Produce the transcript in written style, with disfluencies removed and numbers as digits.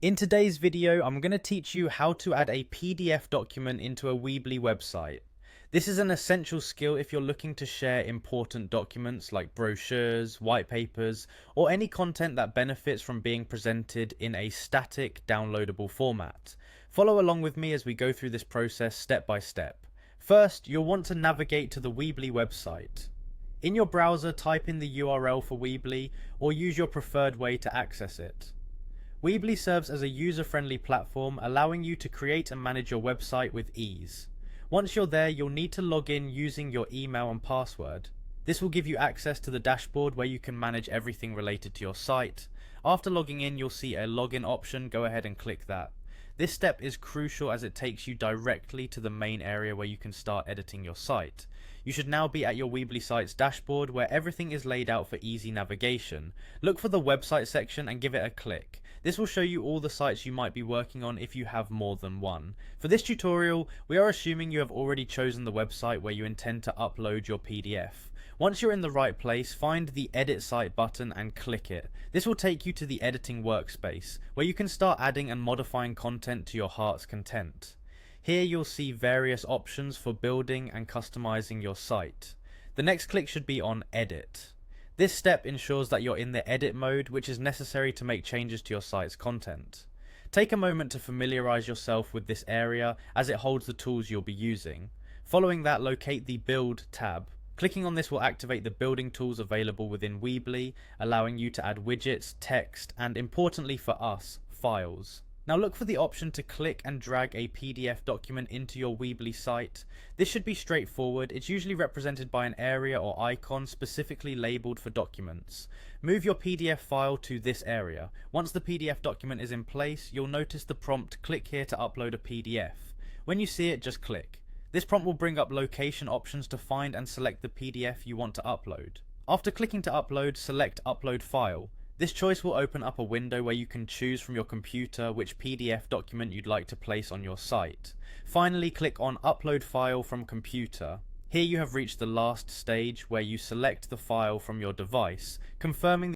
In today's video, I'm going to teach you how to add a PDF document into a Weebly website. This is an essential skill if you're looking to share important documents like brochures, white papers, or any content that benefits from being presented in a static, downloadable format. Follow along with me as we go through this process step by step. First, you'll want to navigate to the Weebly website. In your browser, type in the URL for Weebly or use your preferred way to access it. Weebly serves as a user-friendly platform, allowing you to create and manage your website with ease. Once you're there, you'll need to log in using your email and password. This will give you access to the dashboard where you can manage everything related to your site. After logging in, you'll see a login option. Go ahead and click that. This step is crucial as it takes you directly to the main area where you can start editing your site. You should now be at your Weebly site's dashboard where everything is laid out for easy navigation. Look for the website section and give it a click. This will show you all the sites you might be working on if you have more than one. For this tutorial, we are assuming you have already chosen the website where you intend to upload your PDF. Once you're in the right place, find the Edit Site button and click it. This will take you to the editing workspace, where you can start adding and modifying content to your heart's content. Here you'll see various options for building and customizing your site. The next click should be on Edit. This step ensures that you're in the edit mode, which is necessary to make changes to your site's content. Take a moment to familiarize yourself with this area as it holds the tools you'll be using. Following that, locate the Build tab. Clicking on this will activate the building tools available within Weebly, allowing you to add widgets, text, and importantly for us, files. Now look for the option to click and drag a PDF document into your Weebly site. This should be straightforward. It's usually represented by an area or icon specifically labeled for documents. Move your PDF file to this area. Once the PDF document is in place, you'll notice the prompt, click here to upload a PDF. When you see it, just click. This prompt will bring up location options to find and select the PDF you want to upload. After clicking to upload, select Upload File. This choice will open up a window where you can choose from your computer which PDF document you'd like to place on your site. Finally, click on Upload File from Computer. Here you have reached the last stage where you select the file from your device, confirming